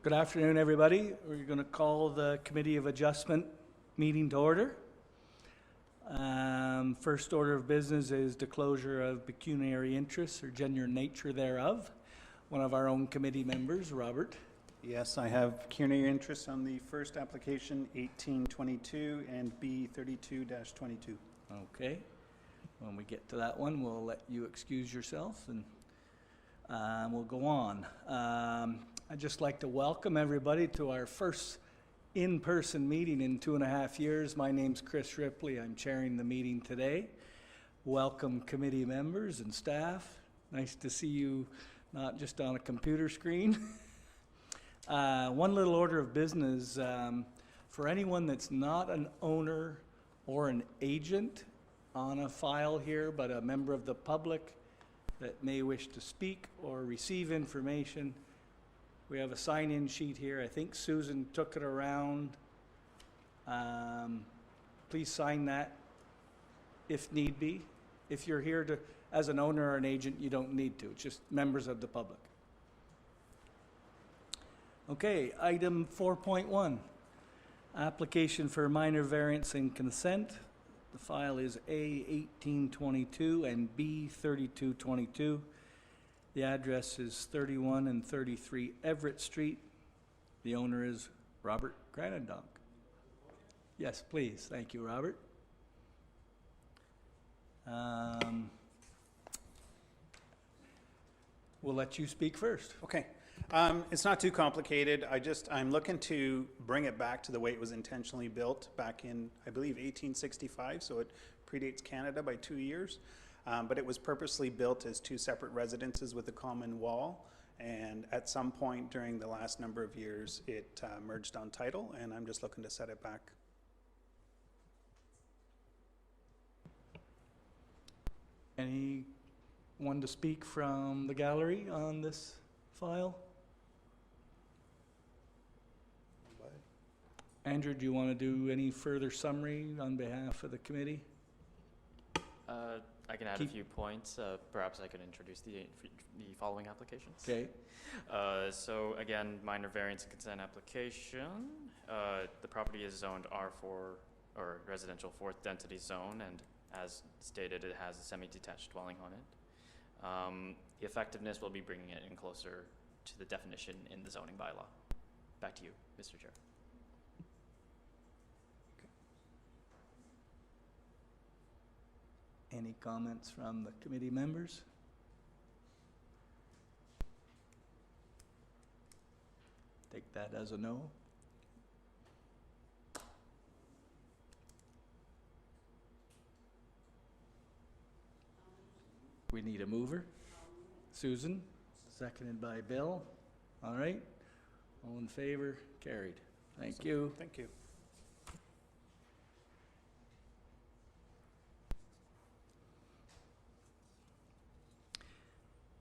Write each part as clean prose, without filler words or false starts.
Good afternoon, everybody. We're going to call the Committee of Adjustment meeting to order. First order of business is disclosure of pecuniary interests or genuine nature thereof. One of our own committee members, Robert. Yes, I have pecuniary interest on the first application, 1822 and B32-22. Okay. When we get to that one, we'll let you excuse yourself and we'll go on. I'd just like to welcome everybody to our first in-person meeting in 2.5 years. My name's Chris Ripley. I'm chairing the meeting today. Welcome committee members and staff. Nice to see you not just on a computer screen. One little order of business. For anyone that's not an owner or an agent on a file here, but a member of the public that may wish to speak or receive information, we have a sign-in sheet here. I think Susan took it around. Please sign that if need be. If you're here to, as an owner or an agent, you don't need to. It's just members of the public. Okay, item 4.1, application for minor variance and consent. The file is A1822 and B3222. The address is 31 and 33 Everett Street. The owner is Robert Granendonk. Yes, please. Thank you, Robert. We'll let you speak first. Okay. It's not too complicated. I'm looking to bring it back to the way it was intentionally built back in, I believe, 1865, so it predates Canada by 2 years. But it was purposely built as two separate residences with a common wall. And at some point during the last number of years, it merged on title, and I'm just looking to set it back. Anyone to speak from the gallery on this file? Andrew, do you want to do any further summary on behalf of the committee? I can add a few points. Perhaps I could introduce the following applications. Okay. So again, minor variance and consent application. The property is zoned R4 or residential 4th density zone, and as stated, it has a semi-detached dwelling on it. The effectiveness will be bringing it in closer to the definition in the zoning bylaw. Back to you, Mr. Chair. Any comments from the committee members? Take that as a no. We need a mover. Susan, seconded by Bill. All right. All in favor? Carried. Thank you. Thank you.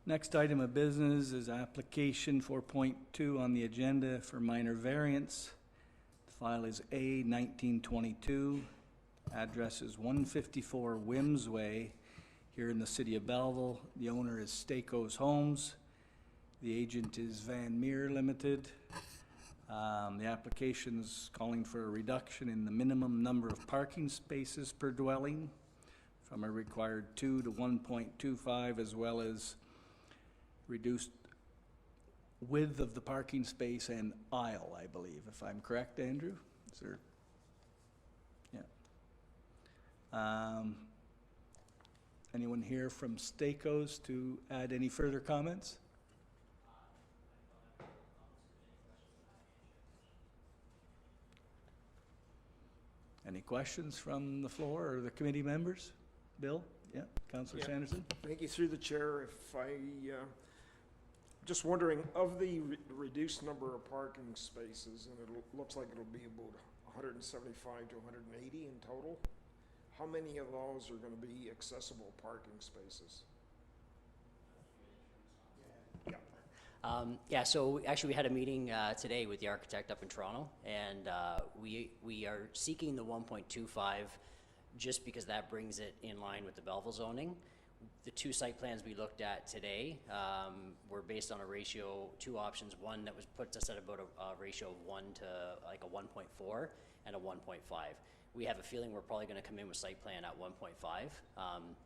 Next item of business is application 4.2 on the agenda for minor variance. The file is A1922. Address is 154 Wims Way here in the city of Belleville. The owner is Stakos Homes. The agent is Van Meer Limited. The application is calling for a reduction in the minimum number of parking spaces per dwelling from a required 2 to 1.25, as well as reduced width of the parking space and aisle, I believe, if I'm correct, Andrew? Is there? Yeah. Anyone here from Stakos to add any further comments? Any questions from the floor or the committee members? Bill? Yeah, Councillor Sanderson? Thank you through the chair. If I, just wondering, of the reduced number of parking spaces, and it looks like it'll be about 175 to 180 in total, how many of those are going to be accessible parking spaces? Yeah, so actually we had a meeting today with the architect up in Toronto, and we are seeking the 1.25 just because that brings it in line with the Belleville zoning. The two site plans we looked at today were based on a ratio, two options, one that puts us at about a ratio of 1 to like a 1.4 and a 1.5. We have a feeling we're probably going to come in with site plan at 1.5,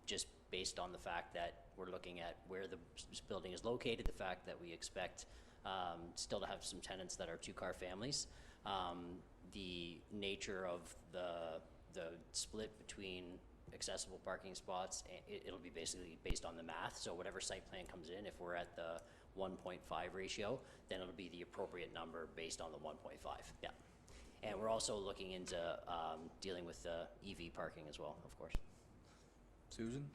just based on the fact that we're looking at where the building is located, the fact that we expect still to have some tenants that are two-car families, the nature of the split between accessible parking spots, it'll be basically based on the math. So whatever site plan comes in, if we're at the 1.5 ratio, then it'll be the appropriate number based on the 1.5. Yeah. And we're also looking into dealing with the EV parking as well, of course. Susan?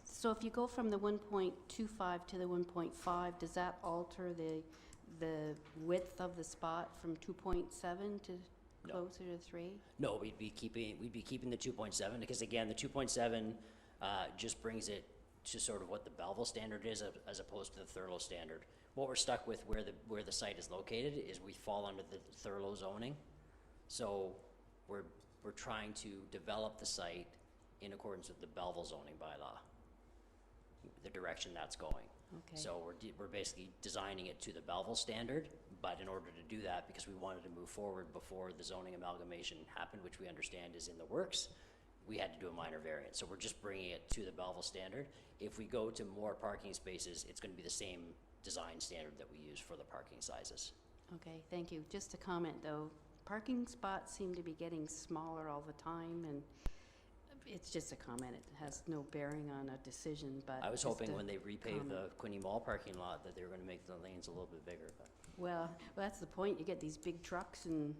So if you go from the 1.25 to the 1.5, does that alter the width of the spot from 2.7 to No. closer to 3? No, we'd be keeping the 2.7 because again, the 2.7 just brings it to sort of what the Belleville standard is as opposed to the Thurlow standard. What we're stuck with where the site is located is we fall under the Thurlow zoning. So we're trying to develop the site in accordance with the Belleville zoning bylaw, the direction that's going. Okay. So we're basically designing it to the Belleville standard, but in order to do that, because we wanted to move forward before the zoning amalgamation happened, which we understand is in the works, we had to do a minor variance. So we're just bringing it to the Belleville standard. If we go to more parking spaces, it's going to be the same design standard that we use for the parking sizes. Okay, thank you. Just a comment though, parking spots seem to be getting smaller all the time, and it's just a comment. It has no bearing on a decision, but I was just hoping a when they repave comment. the Quinny Mall parking lot that they were going to make the lanes a little bit bigger, but. Well, that's the point. You get these big trucks and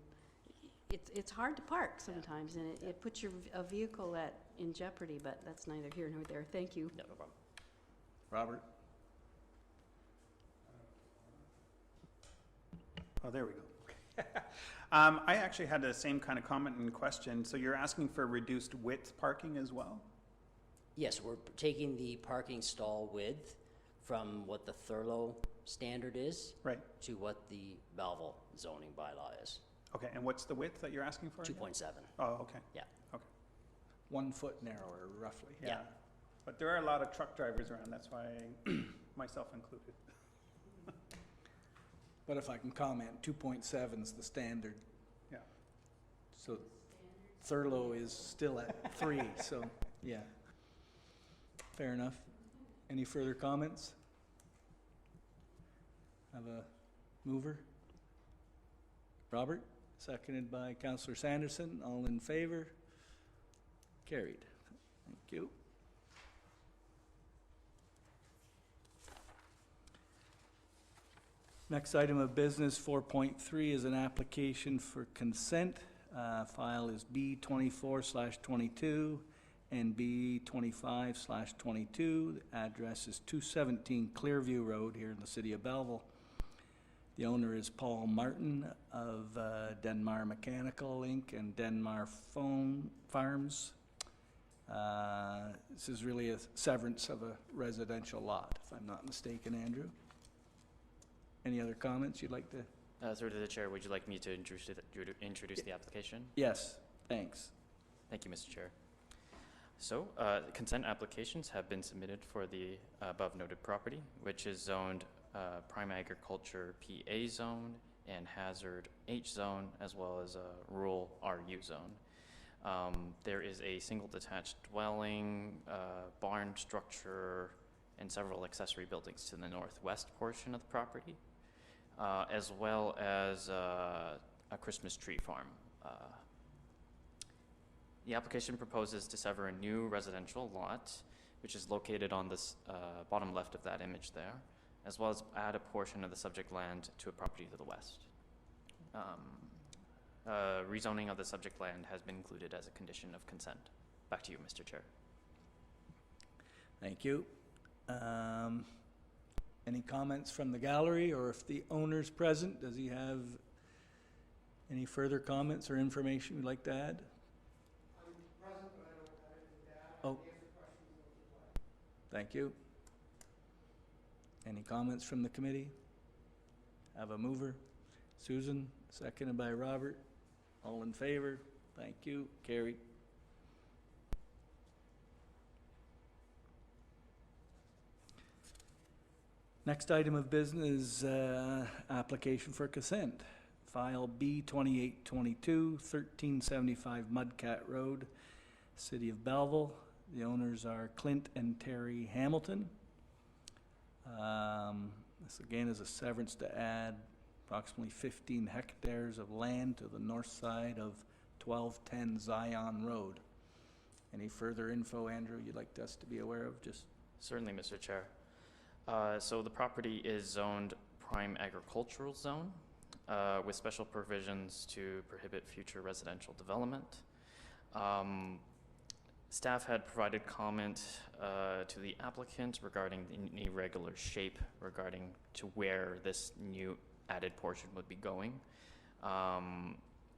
it's hard to park sometimes, and it puts a vehicle in jeopardy, but that's neither here nor there. Thank you. No problem. Robert? Oh, there we go. I actually had the same kind of comment and question. So you're asking for reduced width parking as well? Yes, we're taking the parking stall width from what the Thurlow standard is Right. to what the Belleville zoning bylaw is, Okay, and what's the width that you're asking for? again? 2.7. Oh, okay. Yeah. Okay. 1 foot narrower, roughly. Yeah. But there are a lot of truck drivers around, that's why, myself included. But if I can comment, 2.7 is the standard. Yeah. So Thurlow is still at 3, so, yeah. Fair enough. Any further comments? Have a mover? Robert, seconded by Councillor Sanderson. All in favor? Carried. Thank you. Next item of business, 4.3, is an application for consent. File is B24/22 and B25/22. The address is 217 Clearview Road here in the city of Belleville. The owner is Paul Martin of Denmark Mechanical Inc. and Denmark Phone Farms. This is really a severance of a residential lot, if I'm not mistaken, Andrew. Any other comments you'd like to? Through to the chair, would you like me to introduce the application? Yes, thanks. Thank you, Mr. Chair. So, consent applications have been submitted for the above noted property, which is zoned prime agriculture PA zone and hazard H zone, as well as a rural RU zone. There is a single detached dwelling, barn structure, and several accessory buildings to the northwest portion of the property, as well as a Christmas tree farm. The application proposes to sever a new residential lot, which is located on this bottom left of that image there, as well as add a portion of the subject land to a property to the west. Rezoning of the subject land has been included as a condition of consent. Back to you, Mr. Chair. Thank you. Any comments from the gallery, or if the owner's present, does he have any further comments or information you'd like to add? I'm present, but I don't have anything to add. Oh. I can answer questions if you'd like. Thank you. Any comments from the committee? Have a mover? Susan, seconded by Robert. All in favor? Thank you. Carried. Next item of business, application for consent. File B 2822, 1375 Mudcat Road, City of Belleville. The owners are Clint and Terri Hamilton. This again is a severance to add approximately 15 hectares of land to the north side of 1210 Zion Road. Any further info, Andrew, you'd like us to be aware of? Just Certainly, Mr. Chair. So the property is zoned prime agricultural zone with special provisions to prohibit future residential development. Staff had provided comment to the applicant regarding the irregular shape regarding to where this new added portion would be going.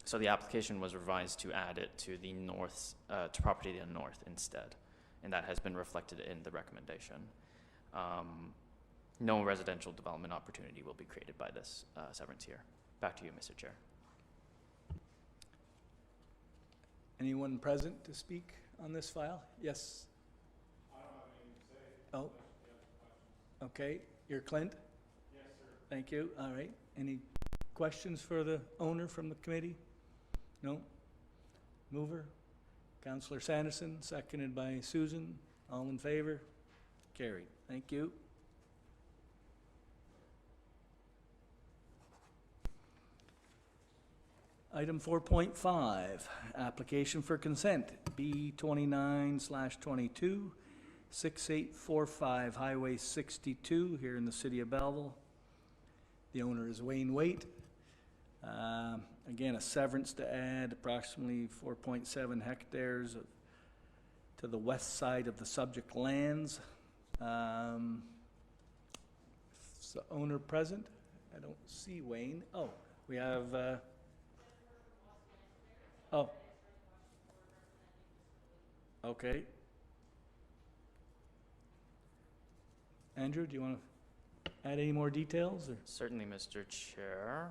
So the application was revised to add it to the north, to property to the north instead, and that has been reflected in the recommendation. No residential development opportunity will be created by this severance here. Back to you, Mr. Chair. anyone present to speak on this file? Yes? I don't have anything to say. Oh, okay. You're Clint? Yes, sir. Thank you. All right. Any questions for the owner from the committee? No? Mover? Councillor Sanderson, seconded by Susan. All in favor? Carried. Thank you. Item 4.5, application for consent, B 29/22, 6845 Highway 62 here in the city of Belleville. The owner is Waite. Again, a severance to add approximately 4.7 hectares to the west side of the subject lands. Is the owner present? I don't see Wayne. Oh, we have, oh. Okay. Andrew, do you want to add any more details, or? Certainly, Mr. Chair.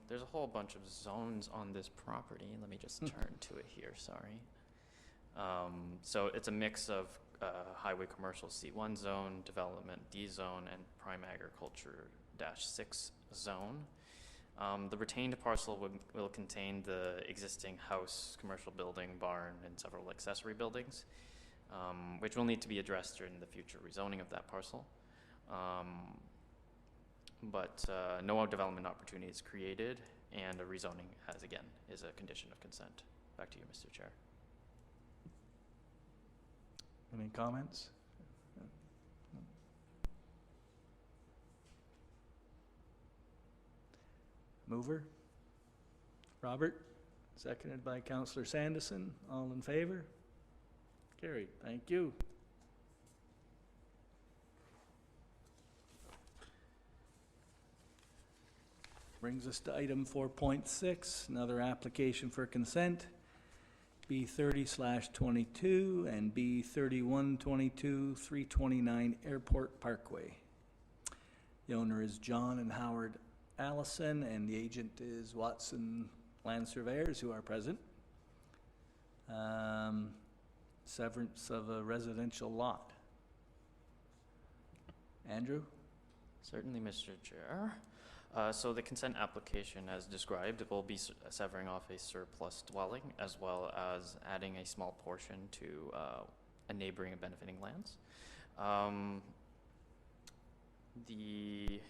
There's a whole bunch of zones on this property. Let me just turn to it here, sorry. So it's a mix of highway commercial C1 zone, development D zone, and prime agriculture -6 zone. The retained parcel will contain the existing house, commercial building, barn, and several accessory buildings, which will need to be addressed during the future rezoning of that parcel. But no development opportunity is created, and a rezoning, as again, is a condition of consent. Back to you, Mr. Chair. Any comments? Mover? Robert? Seconded by Councillor Sanderson. All in favor? Carried. Thank you. Brings us to item 4.6, another application for consent. B 30/22 and B 3122, 329 Airport Parkway. The owner is John and Howard Allison, and the agent is Watson Land Surveyors, who are present. Severance of a residential lot. Andrew? Certainly, Mr. Chair. So the consent application, as described, will be severing off a surplus dwelling as well as adding a small portion to a neighboring and benefiting lands. The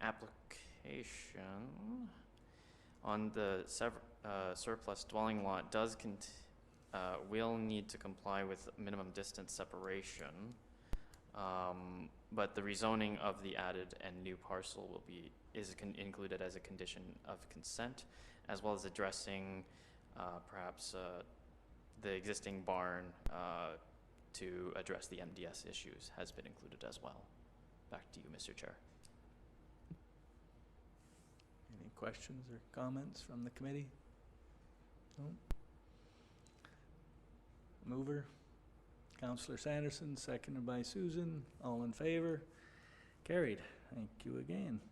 application on the surplus dwelling lot does will need to comply with minimum distance separation. But the rezoning of the added and new parcel is included as a condition of consent, as well as addressing perhaps the existing barn to address the MDS issues has been included as well. Back to you, Mr. Chair. Any questions or comments from the committee? No? Mover? Councillor Sanderson, seconded by Susan. All in favor? Carried. Thank you again.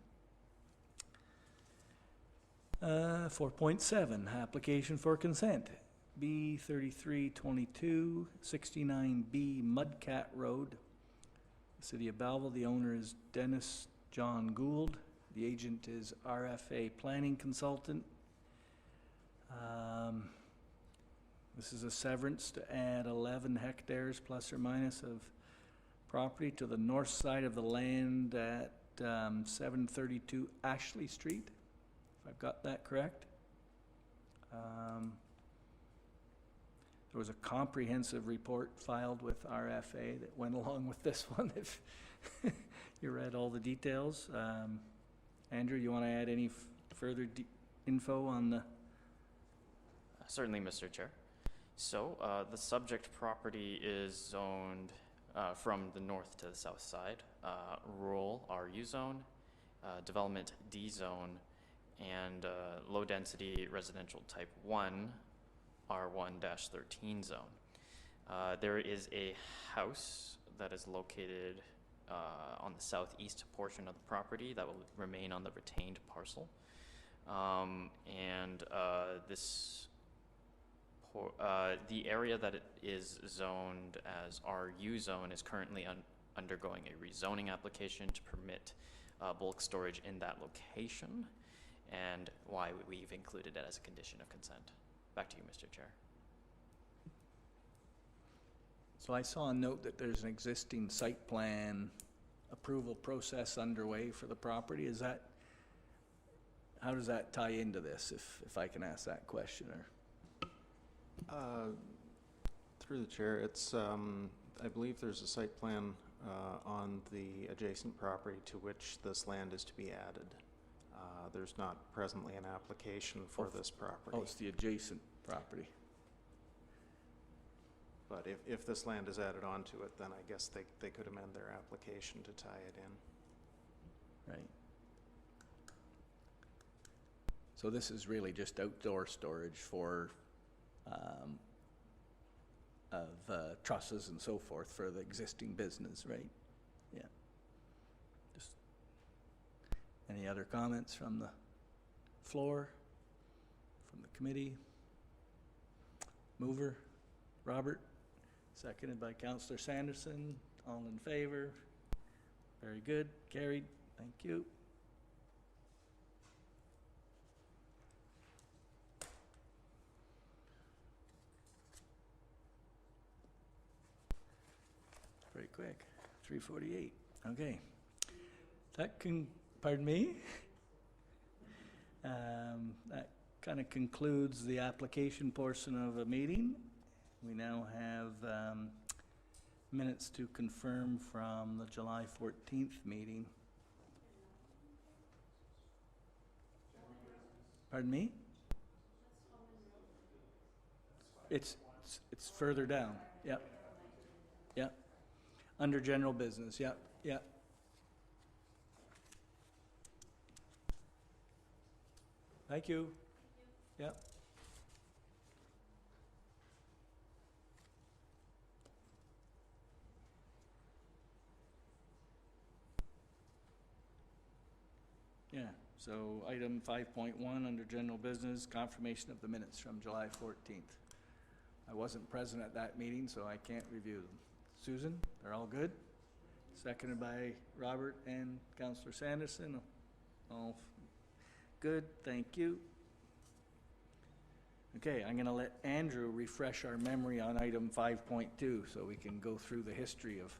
4.7, application for consent. B 3322, 69B Mudcat Road, City of Belleville. The owner is Dennis John Gould. The agent is RFA Planning Consultant. This is a severance to add 11 hectares plus or minus of property to the north side of the land at 732 Ashley Street, if I've got that correct. There was a comprehensive report filed with RFA that went along with this one, if you read all the details. Andrew, you want to add any further info on the... Certainly, Mr. Chair. So, the subject property is zoned from the north to the south side, rural RU zone, development D zone, and low-density residential type 1, R1-13 zone. There is a house that is located on the southeast portion of the property that will remain on the retained parcel. The area that it is zoned as RU zone is currently undergoing a rezoning application to permit bulk storage in that location, and why we've included it as a condition of consent. Back to you, Mr. Chair. So I saw a note that there's an existing site plan approval process underway for the property. Is that, how does that tie into this, if I can ask that question? Or Through the chair, it's, I believe there's a site plan on the adjacent property to which this land is to be added. There's not presently an application for this property. oh, it's the adjacent property. But if this land is added onto it, then I guess they could amend their application to tie it in. Right. So this is really just outdoor storage for trusses and so forth for the existing business, right? Yeah. Just any other comments from the floor, from the committee? Mover, Robert, seconded by Councillor Sanderson. All in favor? Very good, carried. Thank you. Pretty quick, 3:48. Okay. That pardon me? That kind of concludes the application portion of a meeting. We now have minutes to confirm from the July 14th meeting. Pardon me? It's further down. Yep. Yep. Under general business. Yep. Yep. Thank you. Yep. Yeah, so item 5.1 under general business, confirmation of the minutes from July 14th. I wasn't present at that meeting, so I can't review them. Susan, they're all good? Seconded by Robert and Councillor Sanderson. All good, thank you. Okay, I'm going to let Andrew refresh our memory on item 5.2 so we can go through the history of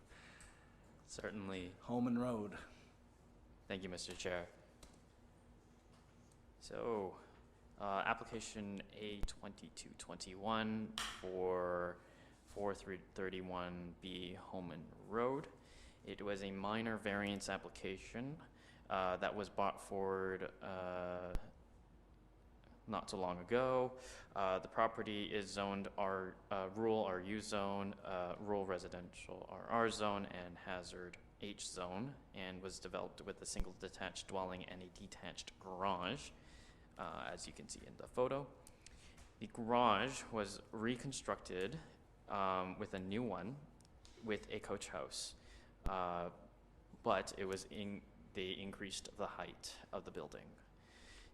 Certainly. Holman Road. Thank you, Mr. Chair. So, application A2221 for 4331B Holman Road. It was a minor variance application that was brought forward not so long ago. The property is zoned rural RU zone, rural residential RR zone, and hazard H zone, and was developed with a single detached dwelling and a detached garage, as you can see in the photo. The garage was reconstructed with a new one with a coach house, but it was they increased the height of the building.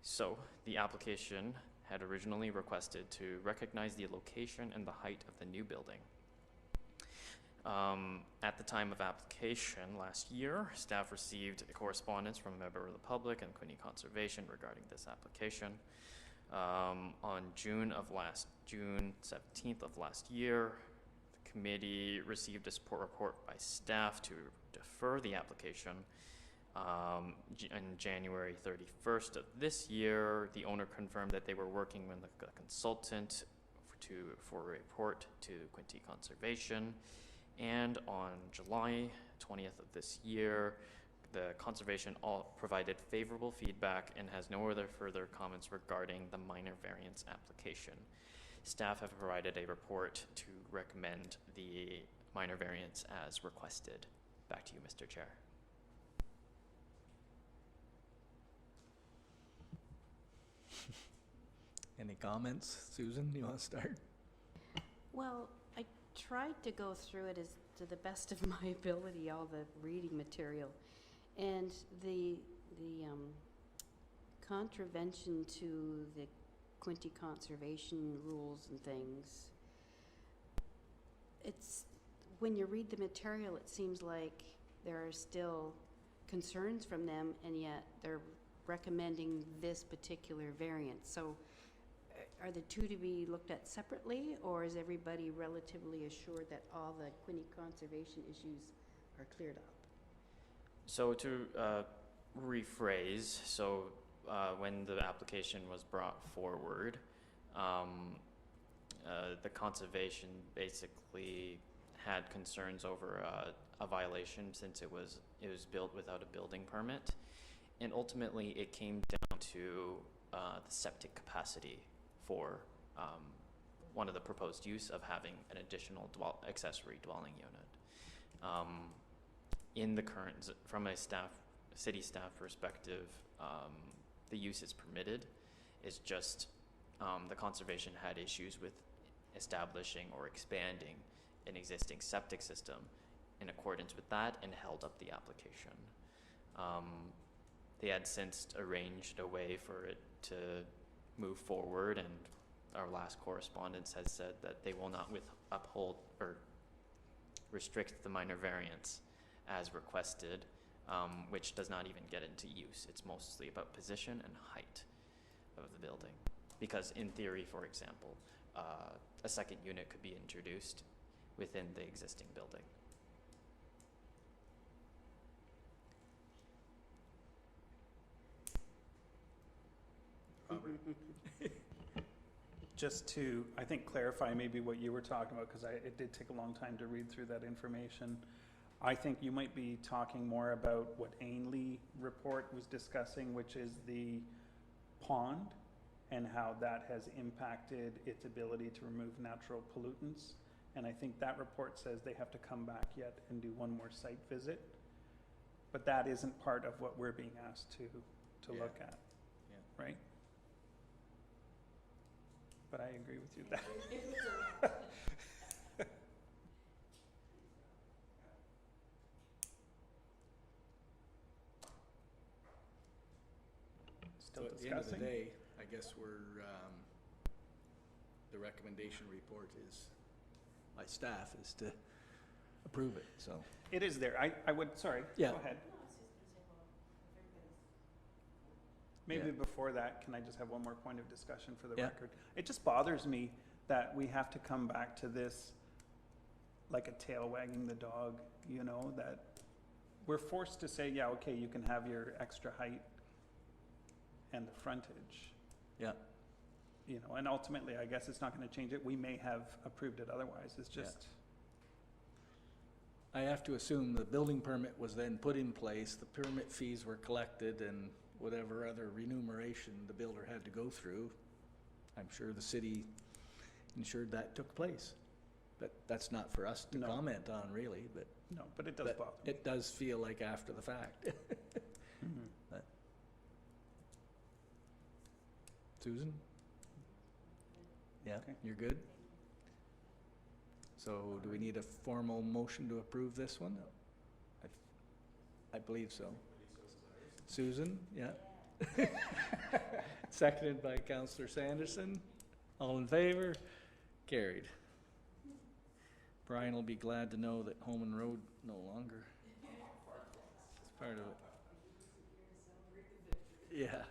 So the application had originally requested to recognize the location and the height of the new building. At the time of application last year, staff received correspondence from a member of the public and Quinte Conservation regarding this application. On June 17th of last year, the committee received a support report by staff to defer the application. On January 31st of this year, the owner confirmed that they were working with a consultant for a report to Quinte Conservation. And on July 20th of this year, the conservation provided favorable feedback and has no other further comments regarding the minor variance application. Staff have provided a report to recommend the minor variance as requested. Back to you, Mr. Chair. Any comments? Susan, you want to start? Well, I tried to go through it as to the best of my ability, all the reading material. And the contravention to the Quinte Conservation rules and things, it's, when you read the material, it seems like there are still concerns from them, and yet they're recommending this particular variance. So are the two to be looked at separately, or is everybody relatively assured that all the Quinte Conservation issues are cleared up? So to rephrase, when the application was brought forward, the conservation basically had concerns over a violation since it was built without a building permit, and ultimately it came down to the septic capacity for one of the proposed use of having an additional accessory dwelling unit. In the current, from a city staff perspective, the use is permitted. It's just the conservation had issues with establishing or expanding an existing septic system in accordance with that and held up the application. They had since arranged a way for it to move forward, and our last correspondence has said that they will not uphold or restrict the minor variance as requested, which does not even get into use. It's mostly about position and height of the building. Because in theory, for example, a second unit could be introduced within the existing building. Just to, I think, clarify maybe what you were talking about, because it did take a long time to read through that information. I think you might be talking more about what Ainley report was discussing, which is the pond and how that has impacted its ability to remove natural pollutants. And I think that report says they have to come back yet and do one more site visit. But that isn't part of what we're being asked to look at, right? But I agree with you that. Still So at the end of the discussing? day, I guess the recommendation report is, by staff, is to approve it, so. It is there. I would, sorry, Yeah. go ahead. Maybe Yeah. before that, can I just have one more point of discussion for the Yeah. record? It just bothers me that we have to come back to this like a tail wagging the dog, you know, that we're forced to say, yeah, okay, you can have your extra height and the frontage. Yeah. You know, and ultimately, I guess it's not gonna change it. We may have approved it otherwise. It's Yeah. just, I have to assume the building permit was then put in place, the permit fees were collected, and whatever other remuneration the builder had to go through, I'm sure the city ensured that took place. But that's not for us to No. comment on, really, but no, but it does but bother me. it does feel like after the fact. Mhm. But- Susan? Yeah, Okay. you're good? So do we need a formal motion to approve this one? I believe so. Susan, yeah. Seconded by Councillor Sanderson. All in favor? Carried. Brian will be glad to know that Holman Road no longer is part of it. Yeah.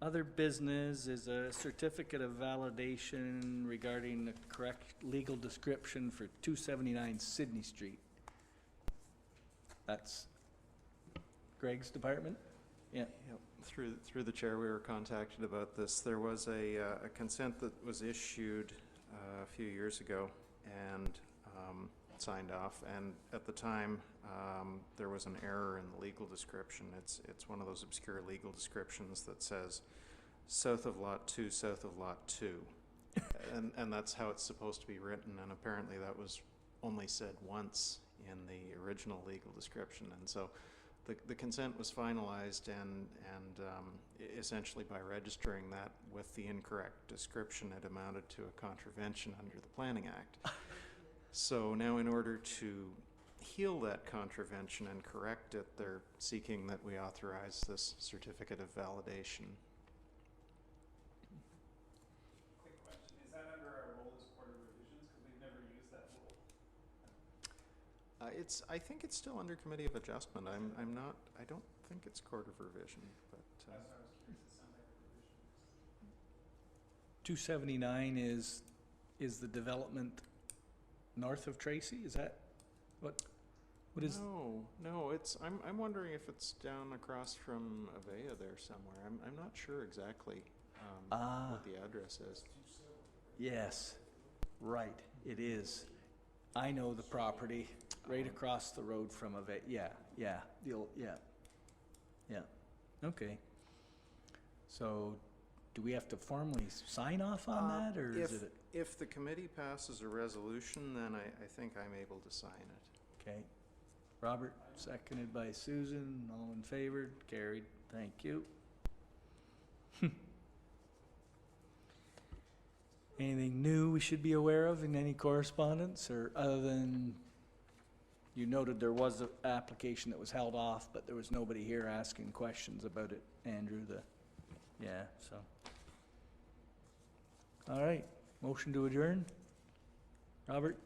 Other business is a certificate of validation regarding the correct legal description for 279 Sydney Street. That's Greg's department? Yeah. Yep. Through the chair, we were contacted about this. There was a consent that was issued a few years ago and signed off. And at the time, there was an error in the legal description. It's one of those obscure legal descriptions that says south of lot 2, south of lot 2. and that's how it's supposed to be written. And apparently that was only said once in the original legal description. And so the consent was finalized, and essentially by registering that with the incorrect description, it amounted to a contravention under the Planning Act. So now, in order to heal that contravention and correct it, they're seeking that we authorize this certificate of validation. Quick question, is that under our role as Court of Revisions? Because we've never used that role. I think it's still under Committee of Adjustment. I don't think it's Court of Revision, but. That's why I was curious, it sounds like a revision. 279 is the development north of Tracy? Is that what is? No, it's, I'm wondering if it's down across from Avea there somewhere. I'm not sure exactly, what the address is. Yes, right, it is. I know the property right across the road from yeah, the old, yeah. Okay. So, do we have to formally sign off on that, or is it? If the committee passes a resolution, then I think I'm able to sign it. Okay. Robert, seconded by Susan, all in favor, carried, thank you. Anything new we should be aware of in any correspondence, or other than you noted there was an application that was held off, but there was nobody here asking questions about it, Andrew, yeah, so. All right, motion to adjourn? Robert?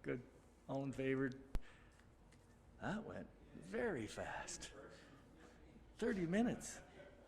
Good, all in favor? That went very fast. 30 minutes.